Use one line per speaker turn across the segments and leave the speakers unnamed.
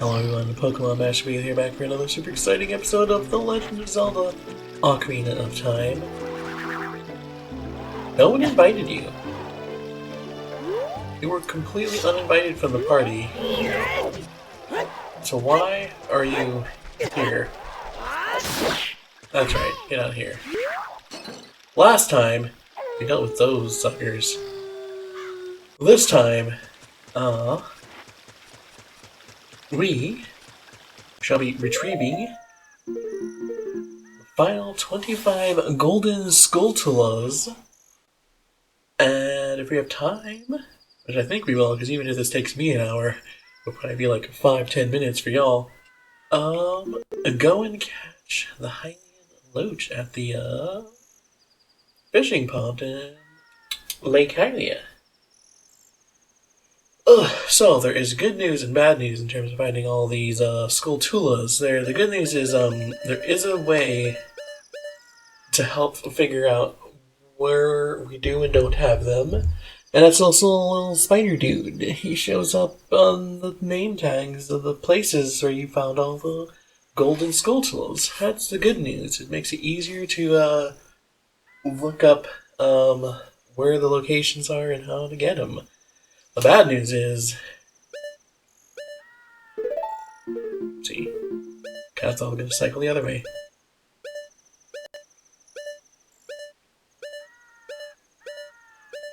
Hello everyone, pkmnMasterWheeler here back for another super exciting episode of The Legend of Zelda Ocarina of Time. No one invited you. You were completely uninvited from the party. So why are you here? That's right, get out here. Last time, we dealt with those suckers. This time, we shall be retrieving the final 25 Golden Skulltulas. And if we have time, which I think we will, because even if this takes me an hour, it'll probably be like 5-10 minutes for y'all. Go and catch the Hylian Loach at the fishing pond in Lake Hylia. So there is good news and bad news in terms of finding all these Skulltulas. The good news is there is a way to help figure out where we do and don't have them. And it's also a little spider dude. He shows up on the name tags of the places where you found all the Golden Skulltulas. That's the good news. It makes it easier to look up where the locations are and how to get them. The bad news is, see, cat's all gonna cycle the other way.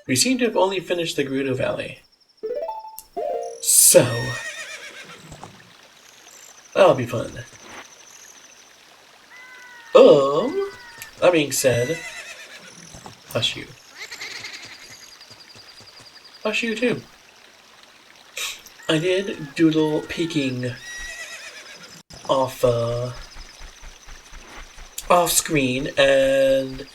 We seem to have only finished the Gerudo Valley. So, that'll be fun. That being said, hush you. Hush you too. I did do a little peeking off screen, and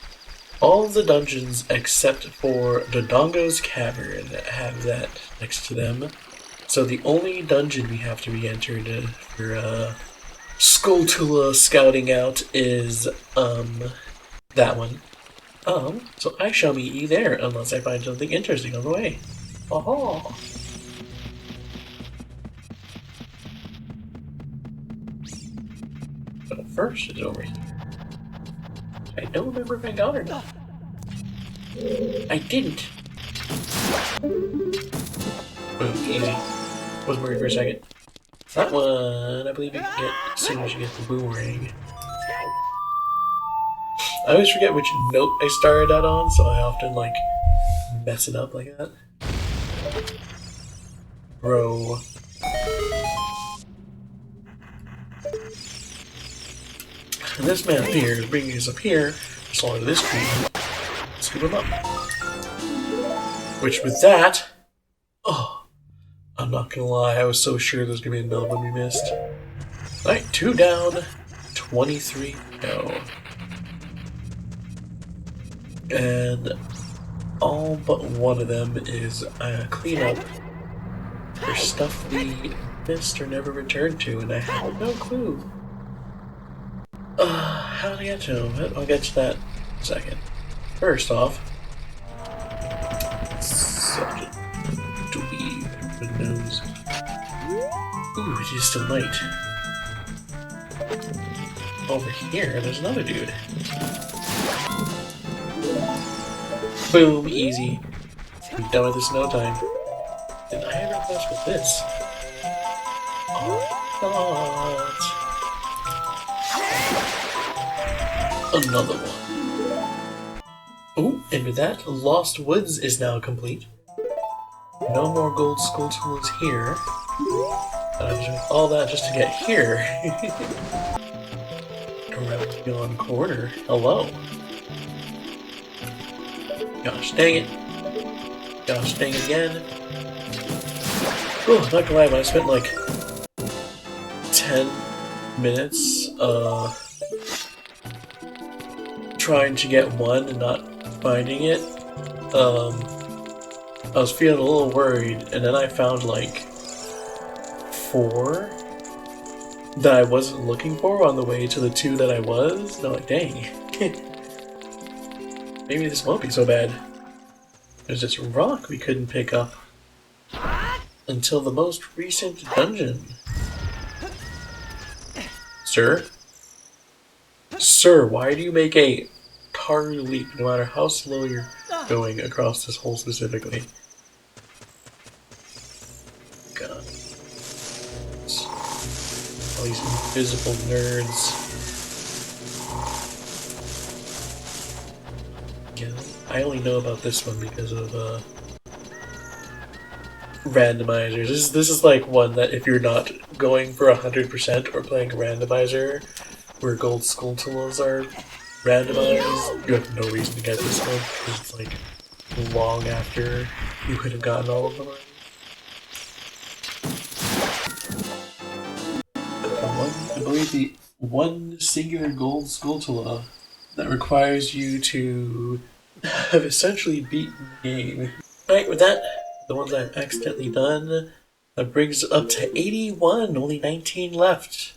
all of the dungeons except for Dodongo's Cavern have that next to them. So the only dungeon we have to be entered for Skulltula scouting out is that one. So I shall meet you there unless I find something interesting on the way. Aha! But first is over here. I don't remember if I got her or not. I didn't! Boom, easy. Wasn't worried for a second. That one, I believe you can get as soon as you get the boomerang. I always forget which note I started out on, so I often, mess it up like that. Bro. And this man here is bringing us up here, slaughter this creature, scoop him up. Which with that, I'm not gonna lie, I was so sure there was gonna be another one we missed. Alright, 2 down, 23 go. And all but one of them is cleanup for stuff we missed or never returned to, and I have no clue. How to get to them? I'll get to that in a second. First off, such a dweeb with nose. Ooh, it is still night. Over here, there's another dude. Boom, easy. We're done with this in no time. Did I ever mess with this? Another one. Oh, and with that, Lost Woods is now complete. No more gold Skulltulas here. But I'm doing all that just to get here. Around beyond corner. Hello. Gosh dang it. Gosh dang it again. Oh, not gonna lie, when I spent 10 minutes trying to get one and not finding it, I was feeling a little worried, and then I found 4 that I wasn't looking for on the way to the 2 that I was, and I'm like, dang. Maybe this won't be so bad. There's this rock we couldn't pick up until the most recent dungeon. Sir? Sir, why do you make a tar leap no matter how slow you're going across this hole specifically? God. All these invisible nerds. Yeah, I only know about this one because of randomizers. This is like one that if you're not going for 100% or playing a randomizer where Gold Skulltulas are randomized, you have no reason to get this one because it's like long after you could have gotten all of them. I believe the one singular Gold Skulltula that requires you to have essentially beaten the game. Alright, with that, the ones I've accidentally done, that brings it up to 81, only 19 left.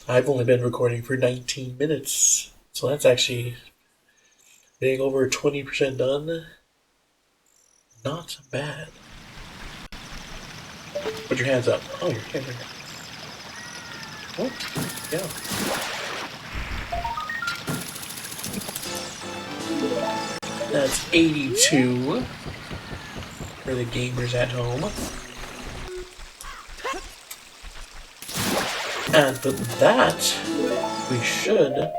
I've only been recording for 19 minutes, so that's actually being over 20% done. Not bad. Put your hands up. Oh, your hands are up. Oh, yeah. That's 82 for the gamers at home. And with that, we should,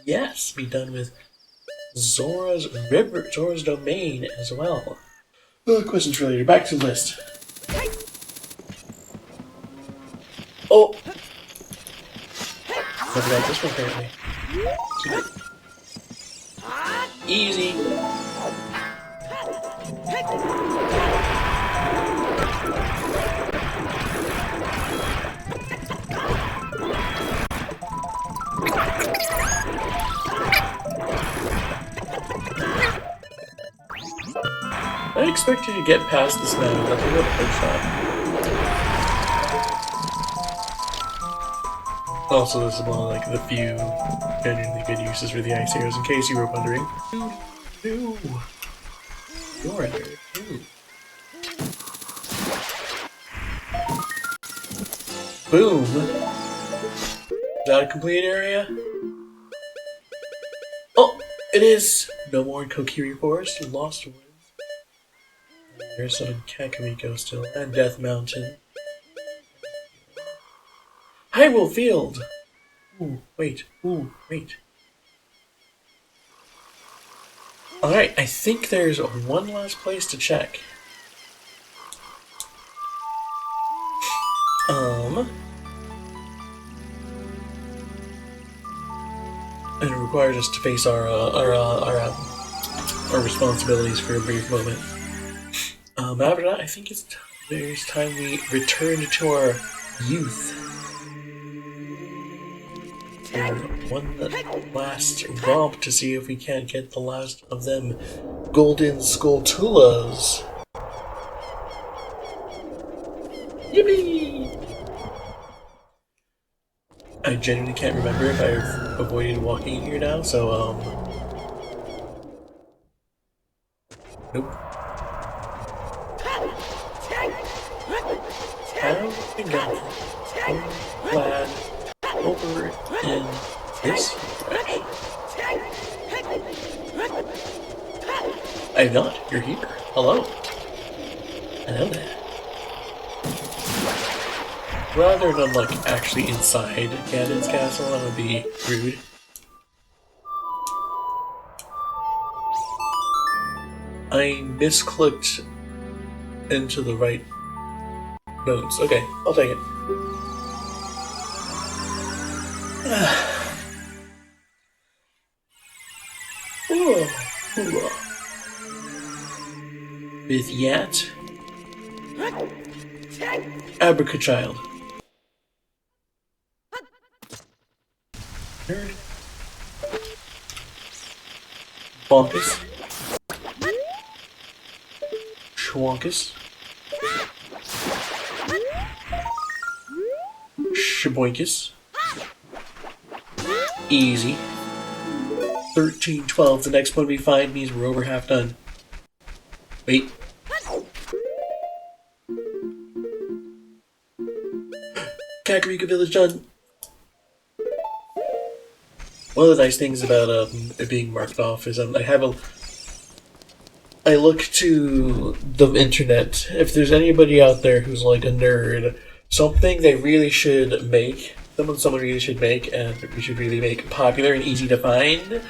yes, be done with Zora's Domain as well. Questions related. Back to the list. Oh! Never got this one apparently. Easy. I expected to get past this man with nothing but a headshot. Also, this is one of like the few genuinely good uses for the ice arrows, in case you were wondering. No. You're in there too. Boom! Is that a complete area? Oh, it is! No more in Kokiri Forest, Lost Woods. There's some in Kakariko still, and Death Mountain. Hyrule Field! Ooh, wait. Alright, I think there's one last place to check. And it requires us to face our responsibilities for a brief moment. After that, I think it's time we return to our youth. And one last romp to see if we can't get the last of them Golden Skulltulas. Yippee! I genuinely can't remember if I've avoided walking in here now, so, nope. How we got glad over in this direction. I'm not. You're here. Hello. I know that. Rather than like actually inside Ganon's castle, that would be rude. I misclicked into the right notes. Okay, I'll take it. With Yat, Abracachild. Nerd. Bonkus. Schwonkus. Shaboinkus. Easy. 13, 12. The next one we find means we're over half done. Wait. Kakariko Village done. One of the nice things about it being marked off is I look to the internet. If there's anybody out there who's like a nerd, something they really should make, someone really should make, and we should really make popular and easy to find,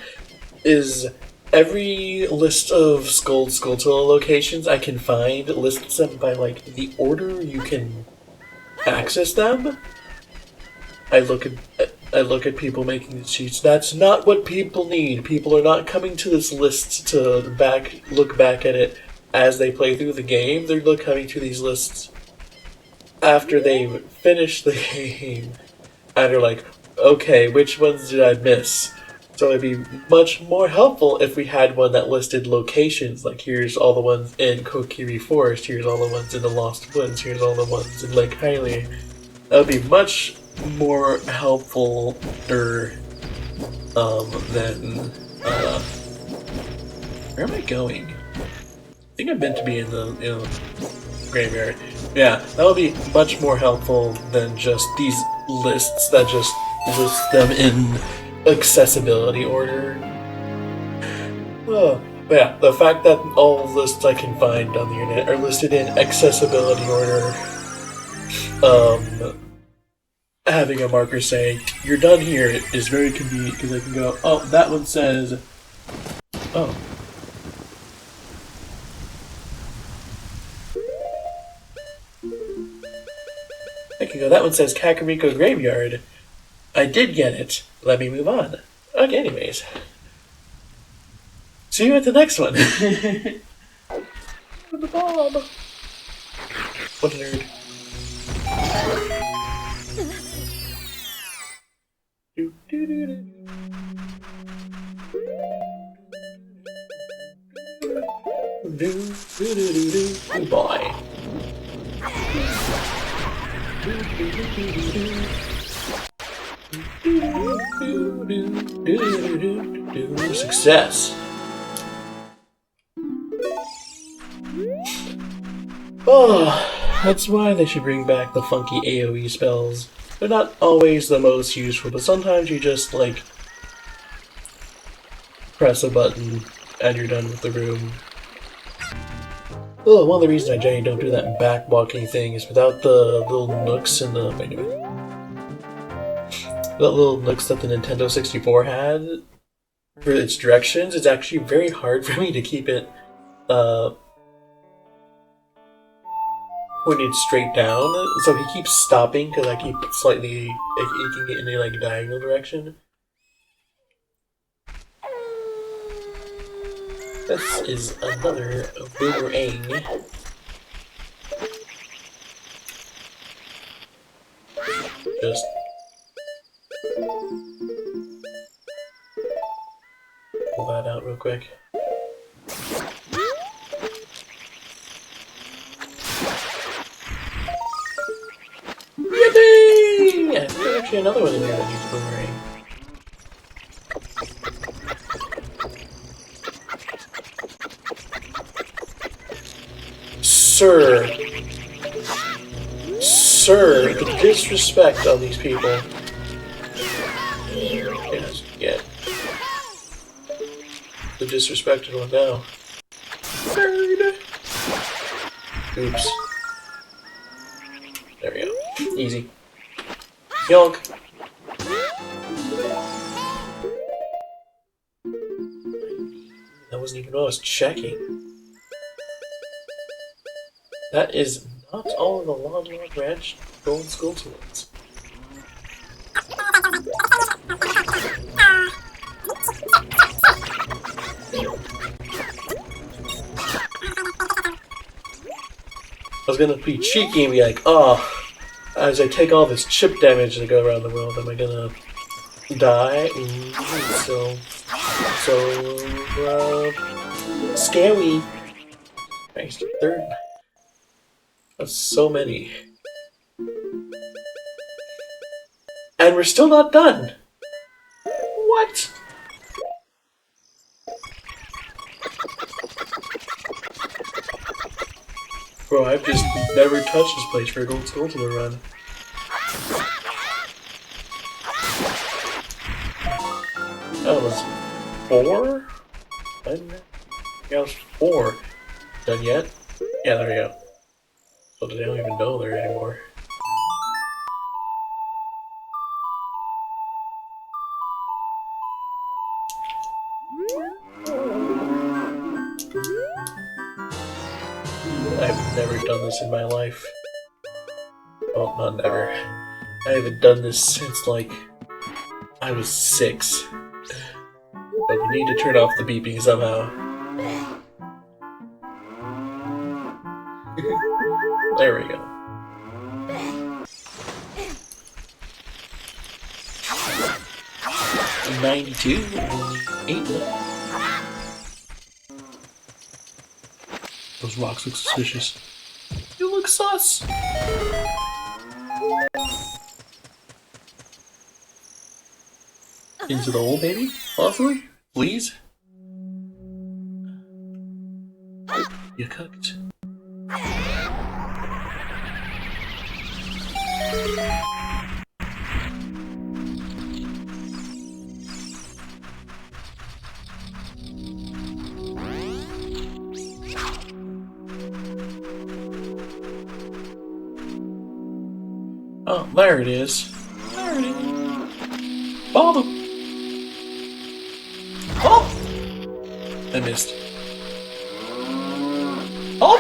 is every list of Skulltula locations I can find lists them by like the order you can access them. I look at people making these sheets. That's not what people need. People are not coming to this list to look back at it as they play through the game. They're coming to these lists after they've finished the game. And they're like, okay, which ones did I miss? So it'd be much more helpful if we had one that listed locations. Like, here's all the ones in Kokiri Forest, here's all the ones in the Lost Woods, here's all the ones in Lake Hylian. That would be much more helpful than where am I going? I think I'm meant to be in the graveyard. Yeah, that would be much more helpful than just these lists that just list them in accessibility order. Oh, but yeah, the fact that all lists I can find on the internet are listed in accessibility order, having a marker saying, you're done here, is very convenient, because I can go, oh, that one says, oh. I can go, that one says Kakariko Graveyard. I did get it. Let me move on. Okay, anyways. See you at the next one. The Bob. What a nerd. Oh boy. Success. Oh, that's why they should bring back the funky AoE spells. They're not always the most useful, but sometimes you just, like, press a button and you're done with the room. Oh, one of the reasons I generally don't do that backwalking thing is without the little nooks in the... Wait a minute. The little nooks that the Nintendo 64 had for its directions, it's actually very hard for me to keep it pointed straight down. So he keeps stopping because I keep slightly eking it in a like diagonal direction. This is another boomerang. Just pull that out real quick. Yippee! Yeah, there's actually another one in there that needs a boomerang. Sir, the disrespect on these people. Yes, yeah. The disrespected one now. Bird. Oops. There we go. Easy. Yonk. That wasn't even what I was checking. That is not all of the Long Branch Golden Skulltulas. I was gonna be cheeky and be like, oh, as I take all this chip damage to go around the world, am I gonna die? Scary. Christ, third. That's so many. And we're still not done! What? Bro, I've just never touched this place for a Golden Skulltula run. That was 4? Yeah, it was 4. Done yet? Yeah, there we go. So they don't even know there anymore. I've never done this in my life. Well, not never. I haven't done this since, like, I was 6. But we need to turn off the beeping somehow. There we go. $92, only 8 left. Those rocks look suspicious. You look sus! Into the hole, baby? Possibly? Please? You cooked. Oh, there it is. There it is. Bottom. Oh! I missed. Oh!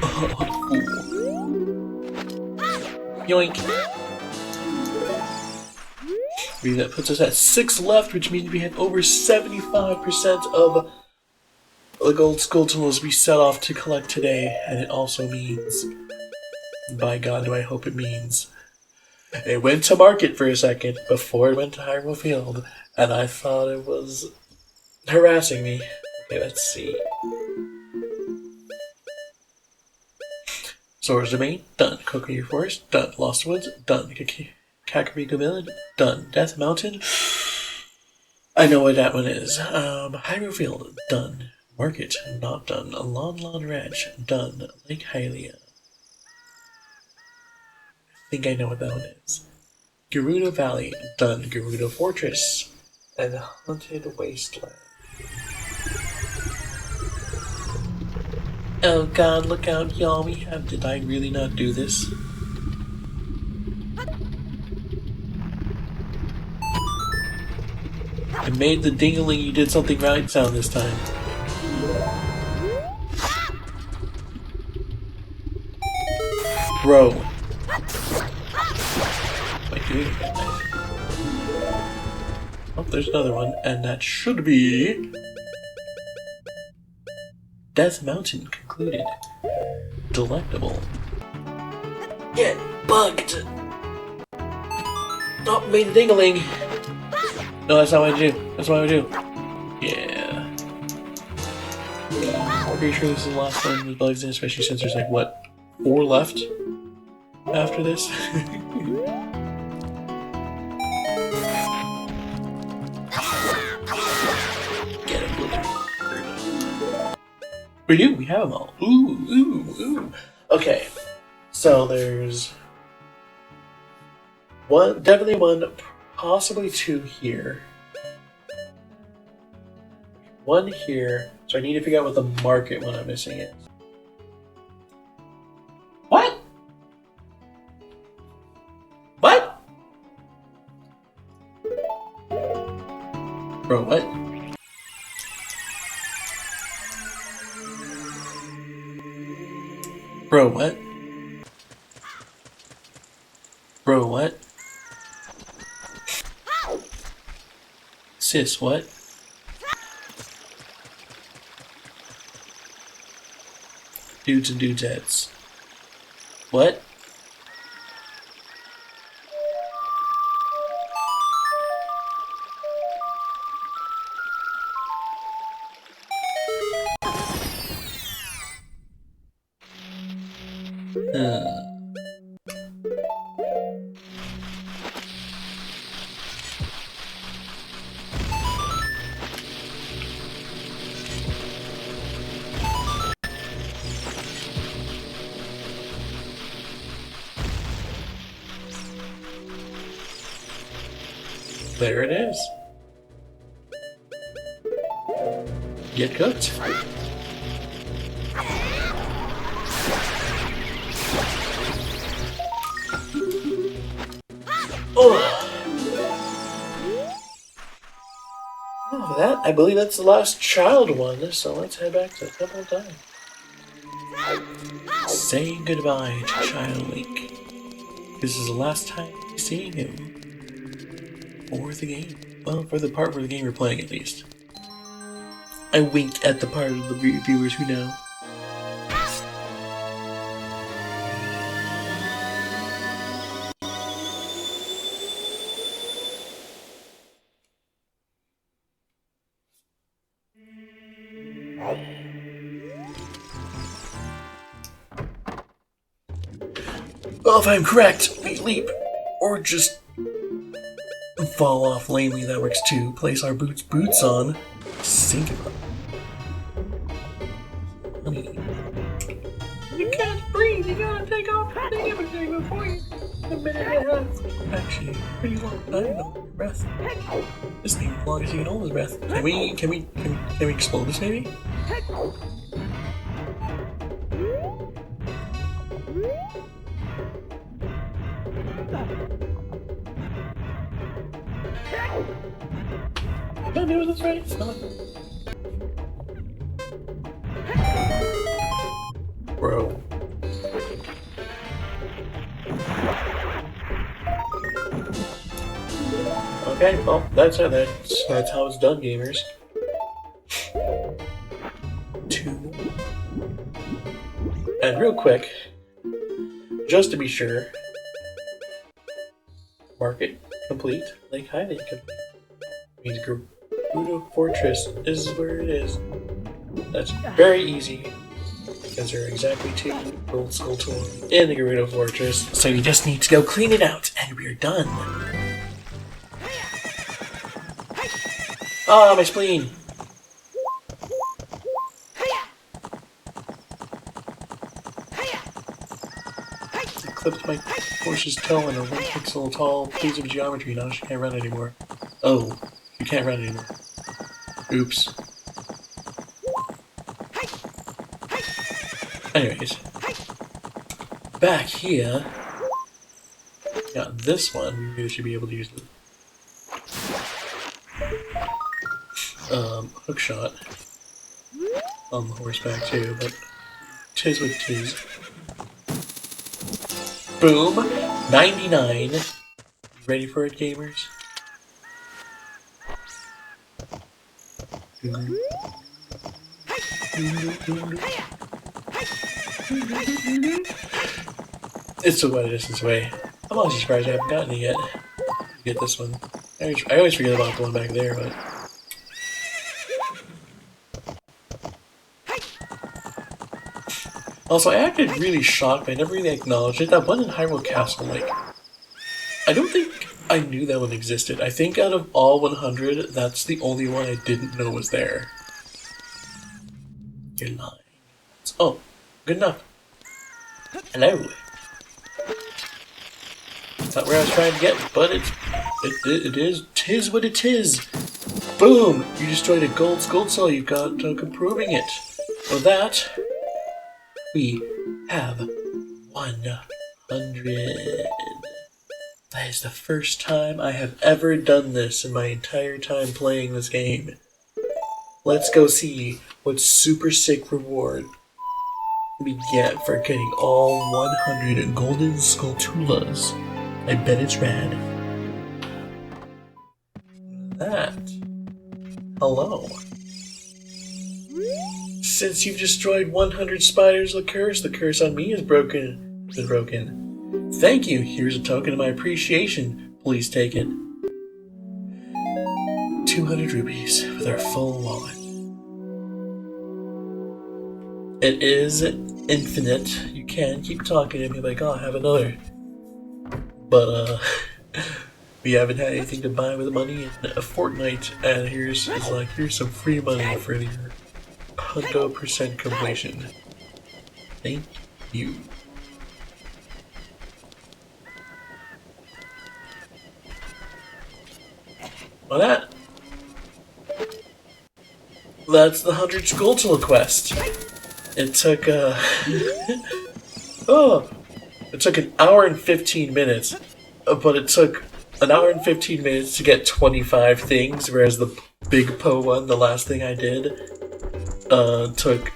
What a fool. Yoink. That puts us at 6 left, which means we have over 75% of the Golden Skulltulas we set off to collect today. And it also means, by God do I hope it means, it went to market for a second before it went to Hylian Field, and I thought it was harassing me. Okay, let's see. Sora's Domain, done. Coconut Forest, done. Lost Woods, done. Kakariko Village, done. Death Mountain, I know what that one is. Hylian Field, done. Market, not done. Lon Lon Ranch, done. Lake Hylia. I think I know what that one is. Gerudo Valley, done. Gerudo Fortress, and Haunted Wasteland. Oh God, look out, y'all, we have. Did I really not do this? I made the ding-a-ling you did something right sound this time. Bro. Am I doing it? Oh, there's another one, and that should be Death Mountain concluded. Delectable. Get bugged! Oh, made a ding-a-ling! No, that's not what I do. That's what I do. Yeah. I'm pretty sure this is the last one with bugs in, especially since there's like, what, 4 left after this? Get him, Blizzard. We do, we have them all. Ooh, ooh, ooh. Okay, so there's one, definitely one, possibly 2 here. One here, so I need to figure out what the market one I'm missing is. What? What? Bro, what? Bro, what? Bro, what? Sis, what? Dudes and dudettes. What? There it is. Get cooked. Oh. Oh, that, I believe that's the last child one, so let's head back to Temple Time. Say goodbye to Child Link. This is the last time you're seeing him. For the game. Well, for the part where the game you're playing at least. I wink at the part of the viewers who know. Well, if I'm correct, we leap, or just fall off lamely, that works too. Place our boots on, sink them up. You can't breathe, you gotta take off everything before you a minute and a half. Actually, pretty long time to hold your breath. This thing as long as you can hold his breath. Can we explode this maybe? Am I doing this right? Bro. Okay, well, that's it. That's how it's done, gamers. 2. And real quick, just to be sure, market complete, Lake Hylian complete. Means Gerudo Fortress is where it is. That's very easy, because there are exactly 2 Golden Skulltulas in the Gerudo Fortress, so you just need to go clean it out, and we're done. Ah, my spleen! I clipped my horse's toe in a 1 pixel tall piece of geometry, now she can't run anymore. Oh, you can't run anymore. Oops. Anyways, back here, got this one. We should be able to use the hook shot on the horseback too, but tis what tis. Boom! 99. Ready for it, gamers? It's a wide distance away. I'm honestly surprised I haven't gotten it yet. Get this one. I always forget about the one back there, but... Also, I acted really shocked, but I never really acknowledged it. That one in Hyrule Castle, like... I don't think I knew that one existed. I think out of all 100, that's the only one I didn't know was there. You're lying. Oh, good enough. Hello. That's not where I was trying to get, but tis what it is. Boom! You destroyed a Gold Skulltula. You've got proving it. For that, we have 100. That is the first time I have ever done this in my entire time playing this game. Let's go see what super sick reward we get for getting all 100 Golden Skulltulas. I bet it's rad. That. Hello. Since you've destroyed 100 spiders, the curse on me is broken. Thank you. Here's a token of my appreciation. Please take it. 200 rupees with our full wallet. It is infinite. You can keep talking and be like, oh, I have another. But, we haven't had anything to buy with money in a fortnight, and here's some free money for your 100% completion. Thank you. Well, that's the 100 Skulltula quest. It took it took an hour and 15 minutes, but it took an hour and 15 minutes to get 25 things, whereas the Big Po one, the last thing I did, took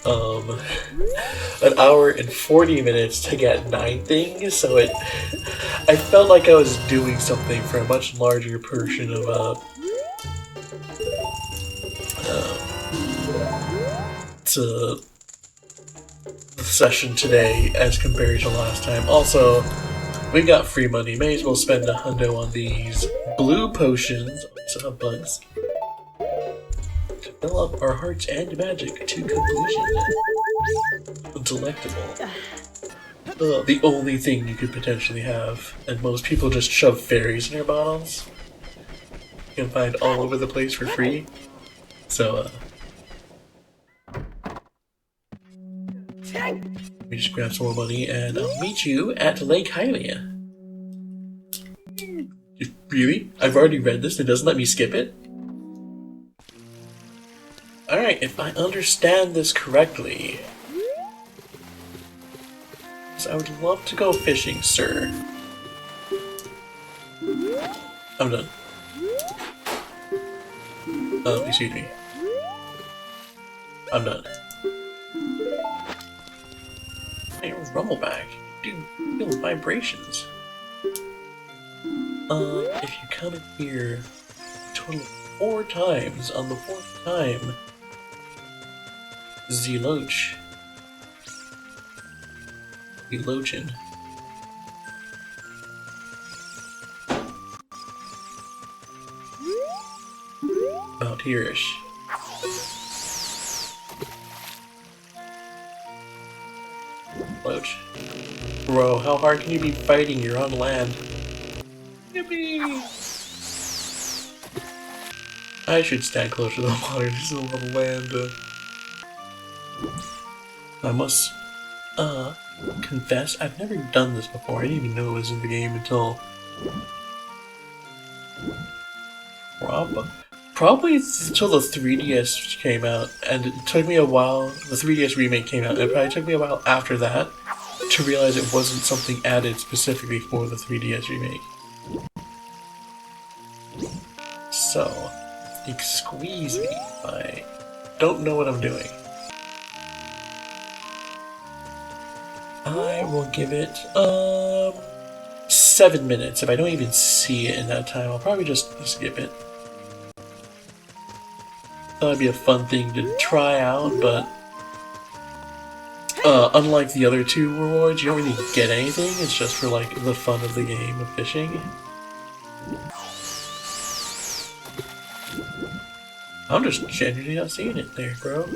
an hour and 40 minutes to get 9 things. So I felt like I was doing something for a much larger portion of to the session today as compared to last time. Also, we got free money. May as well spend $100 on these blue potions. So bugs. To fill up our hearts and magic to completion. Delectable. The only thing you could potentially have, and most people just shove fairies in their bottles. You can find all over the place for free. So, let me just grab some more money and I'll meet you at Lake Hylian. Really? I've already read this and it doesn't let me skip it? Alright, if I understand this correctly, so I would love to go fishing, sir. I'm done. Excuse me. I'm done. Hey, Rumbleback, do feel vibrations. If you come in here a total of 4 times, on the 4th time, Zelda Loach. Loachin. About here-ish. Loach. Bro, how hard can you be fighting? You're on land. Yippee! I should stand closer to the water. This is a lot of land. I must, confess, I've never done this before. I didn't even know it was in the game until probably until the 3DS came out, and it took me a while. The 3DS remake came out, and it probably took me a while after that to realize it wasn't something added specifically for the 3DS remake. So, excuse me if I don't know what I'm doing. I will give it 7 minutes. If I don't even see it in that time, I'll probably just skip it. That'd be a fun thing to try out, but unlike the other 2 rewards, you don't really get anything. It's just for like the fun of the game of fishing. I'm just genuinely not seeing it there, bro.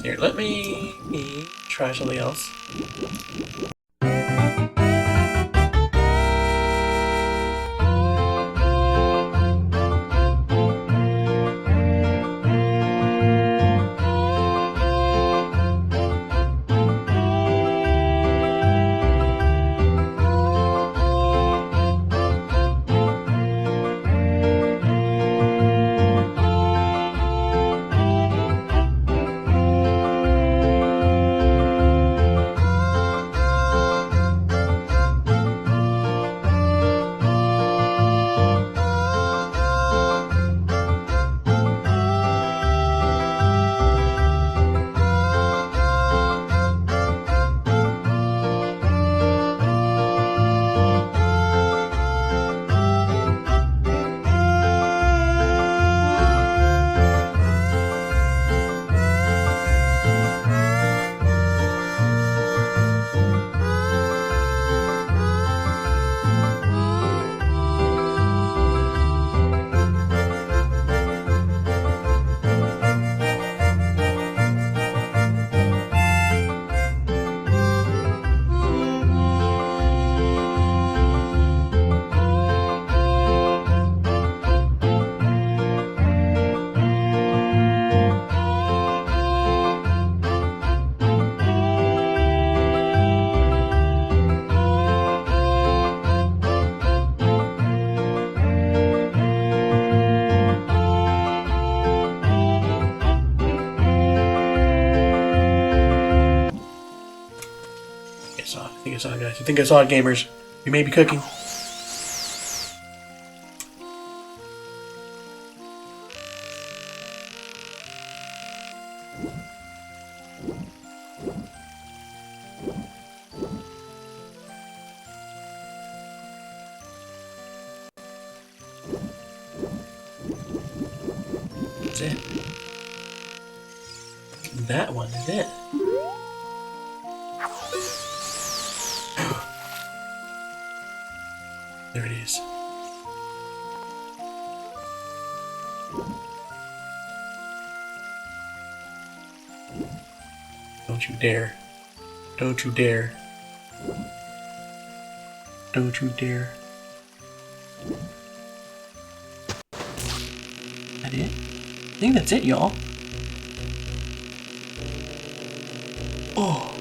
Here, let me try something else. think I saw it, guys. I think I saw it, gamers. We may be cooking. That's it. That one is it. There it is. Don't you dare. Don't you dare. Don't you dare. That it? I think that's it, y'all. Oh.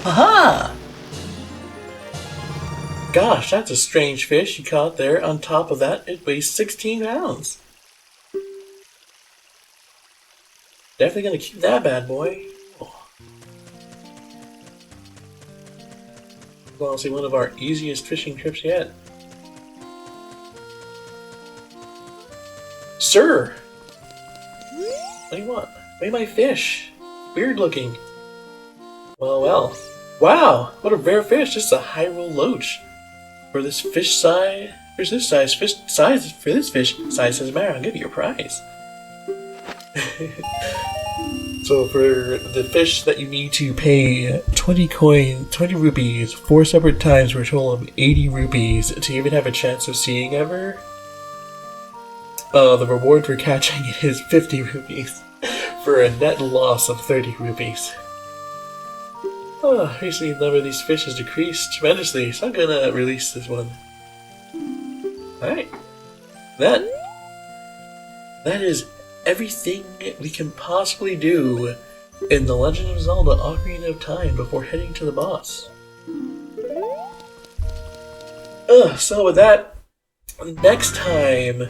Aha! Gosh, that's a strange fish you caught there. On top of that, it weighs 16 pounds. Definitely gonna keep that bad boy. Oh. Honestly, one of our easiest fishing trips yet. Sir! What do you want? Wait, my fish! Weird looking. Well, well. Wow! What a rare fish! This is a Hylian Loach. For this fish size, for this fish size doesn't matter. I'll give you a prize. So for the fish that you need to pay 20 rupees, 4 separate times for a total of 80 rupees to even have a chance of seeing ever, the reward for catching it is 50 rupees for a net loss of 30 rupees. Oh, recently the number of these fish has decreased tremendously, so I'm gonna release this one. Alright. That is everything we can possibly do in The Legend of Zelda Ocarina of Time before heading to the boss. So with that, next time,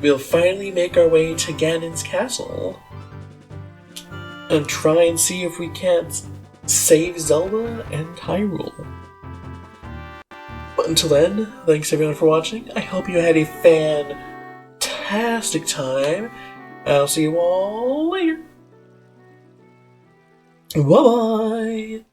we'll finally make our way to Ganon's castle and try and see if we can't save Zelda and Hyrule. But until then, thanks everyone for watching. I hope you had a fantastic time. I'll see you all later. Bye-bye.